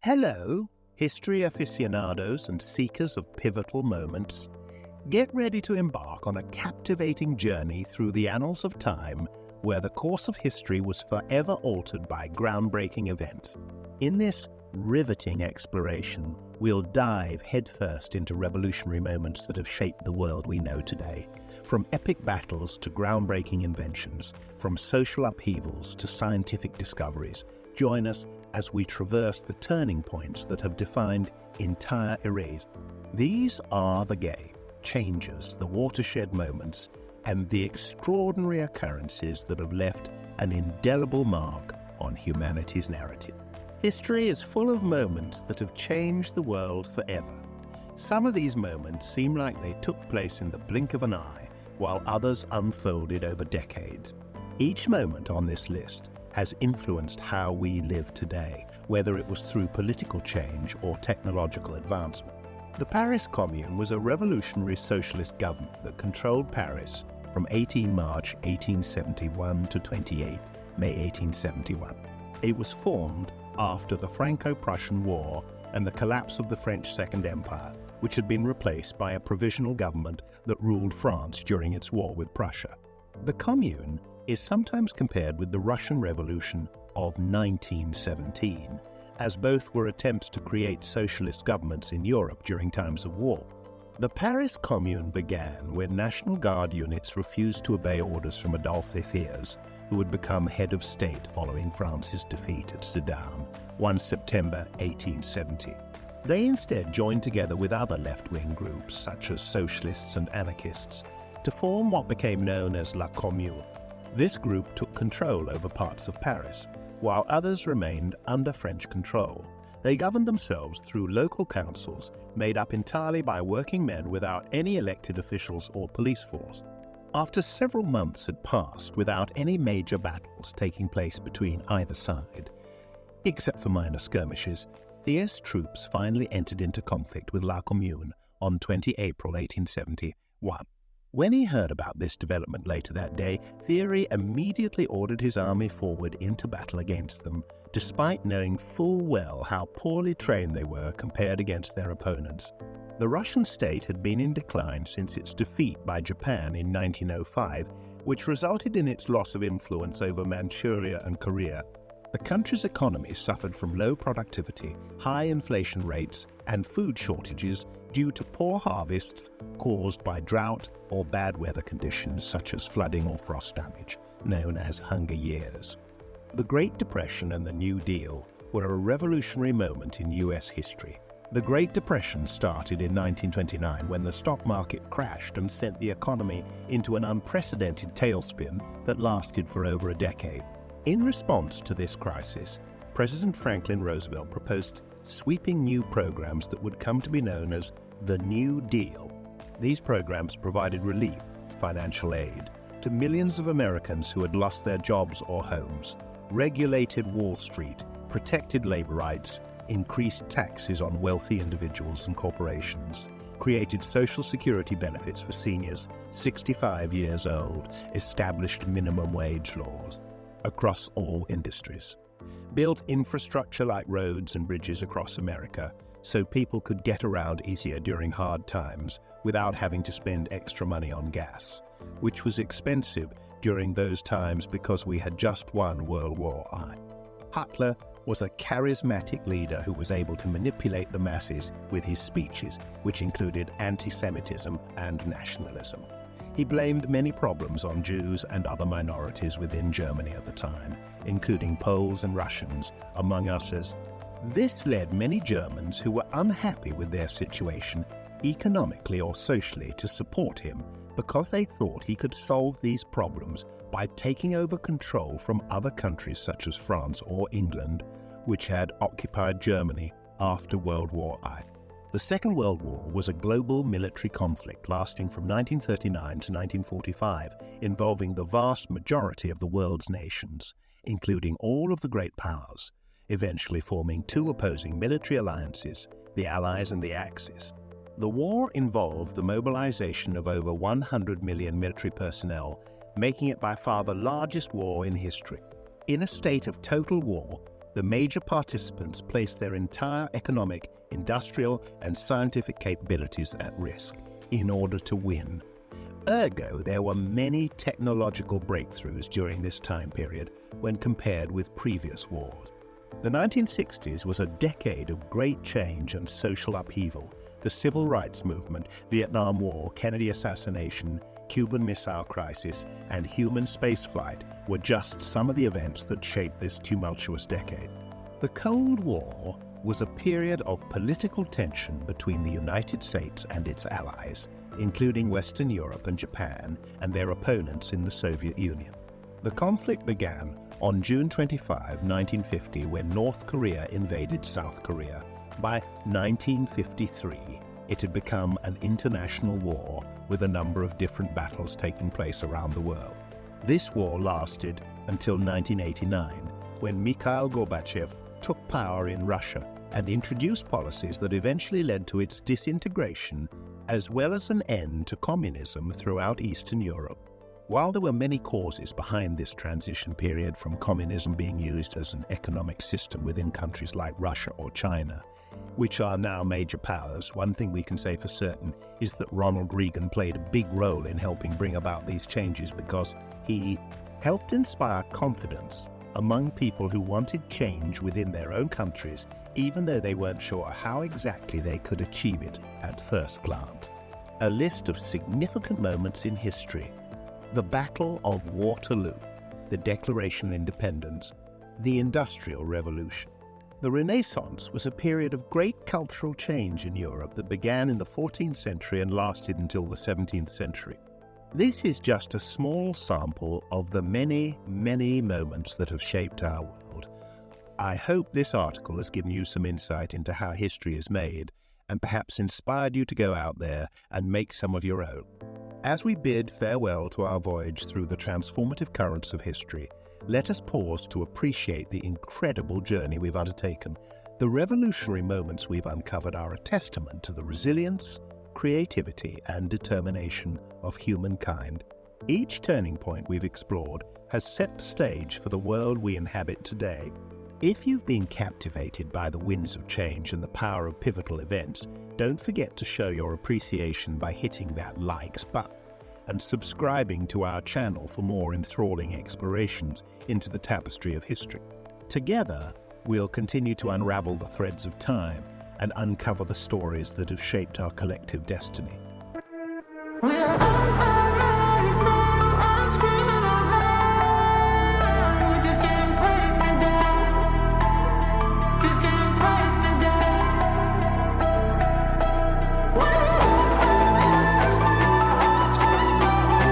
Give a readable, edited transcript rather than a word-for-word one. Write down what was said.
Hello, history aficionados and seekers of pivotal moments. Get ready to embark on a captivating journey through the annals of time where the course of history was forever altered by groundbreaking events. In this riveting exploration, we'll dive headfirst into revolutionary moments that have shaped the world we know today. From epic battles to groundbreaking inventions, from social upheavals to scientific discoveries, join us as we traverse the turning points that have defined entire eras. These are the game changers, the watershed moments, and the extraordinary occurrences that have left an indelible mark on humanity's narrative. History is full of moments that have changed the world forever. Some of these moments seem like they took place in the blink of an eye, while others unfolded over decades. Each moment on this list has influenced how we live today, whether it was through political change or technological advancement. The Paris Commune was a revolutionary socialist government that controlled Paris from 18 March 1871 to 28 May 1871. It was formed after the Franco-Prussian War and the collapse of the French Second Empire, which had been replaced by a provisional government that ruled France during its war with Prussia. The Commune is sometimes compared with the Russian Revolution of 1917, as both were attempts to create socialist governments in Europe during times of war. The Paris Commune began when National Guard units refused to obey orders from Adolphe Thiers, who would become head of state following France's defeat at Sedan, 1 September 1870. They instead joined together with other left-wing groups, such as socialists and anarchists, to form what became known as La Commune. This group took control over parts of Paris, while others remained under French control. They governed themselves through local councils made up entirely by working men without any elected officials or police force. After several months had passed without any major battles taking place between either side, except for minor skirmishes, Thiers' troops finally entered into conflict with La Commune on 20 April 1871. When he heard about this development later that day, Thiers immediately ordered his army forward into battle against them, despite knowing full well how poorly trained they were compared against their opponents. The Russian state had been in decline since its defeat by Japan in 1905, which resulted in its loss of influence over Manchuria and Korea. The country's economy suffered from low productivity, high inflation rates, and food shortages due to poor harvests caused by drought or bad weather conditions such as flooding or frost damage, known as Hunger Years. The Great Depression and the New Deal were a revolutionary moment in U.S. history. The Great Depression started in 1929 when the stock market crashed and sent the economy into an unprecedented tailspin that lasted for over a decade. In response to this crisis, President Franklin Roosevelt proposed sweeping new programs that would come to be known as the New Deal. These programs provided relief, financial aid, to millions of Americans who had lost their jobs or homes, regulated Wall Street, protected labor rights, increased taxes on wealthy individuals and corporations, created Social Security benefits for seniors 65 years old, established minimum wage laws across all industries, built infrastructure like roads and bridges across America so people could get around easier during hard times without having to spend extra money on gas, which was expensive during those times because we had just won World War I. Hitler was a charismatic leader who was able to manipulate the masses with his speeches, which included anti-Semitism and nationalism. He blamed many problems on Jews and other minorities within Germany at the time, including Poles and Russians, among others. This led many Germans who were unhappy with their situation, economically or socially, to support him because they thought he could solve these problems by taking over control from other countries such as France or England, which had occupied Germany after World War I. The Second World War was a global military conflict lasting from 1939 to 1945, involving the vast majority of the world's nations, including all of the great powers, eventually forming two opposing military alliances, the Allies and the Axis. The war involved the mobilization of over 100 million military personnel, making it by far the largest war in history. In a state of total war, the major participants placed their entire economic, industrial, and scientific capabilities at risk in order to win. Ergo, there were many technological breakthroughs during this time period when compared with previous wars. The 1960s was a decade of great change and social upheaval. The Civil Rights Movement, Vietnam War, Kennedy assassination, Cuban Missile Crisis, and human spaceflight were just some of the events that shaped this tumultuous decade. The Cold War was a period of political tension between the United States and its allies, including Western Europe and Japan, and their opponents in the Soviet Union. The conflict began on June 25, 1950, when North Korea invaded South Korea. By 1953, it had become an international war with a number of different battles taking place around the world. This war lasted until 1989, when Mikhail Gorbachev took power in Russia and introduced policies that eventually led to its disintegration, as well as an end to communism throughout Eastern Europe. While there were many causes behind this transition period, from communism being used as an economic system within countries like Russia or China, which are now major powers, one thing we can say for certain is that Ronald Reagan played a big role in helping bring about these changes, because he helped inspire confidence among people who wanted change within their own countries, even though they weren't sure how exactly they could achieve it at first glance. A list of significant moments in history: the Battle of Waterloo, the Declaration of Independence, the Industrial Revolution. The Renaissance was a period of great cultural change in Europe that began in the 14th century and lasted until the 17th century. This is just a small sample of the many, many moments that have shaped our world. I hope this article has given you some insight into how history is made, and perhaps inspired you to go out there and make some of your own. As we bid farewell to our voyage through the transformative currents of history, let us pause to appreciate the incredible journey we've undertaken. The revolutionary moments we've uncovered are a testament to the resilience, creativity, and determination of humankind. Each turning point we've explored has set the stage for the world we inhabit today. If you've been captivated by the winds of change and the power of pivotal events, don't forget to show your appreciation by hitting that likes button and subscribing to our channel for more enthralling explorations into the tapestry of history. Together, we'll continue to unravel the threads of time and uncover the stories that have shaped our collective destiny.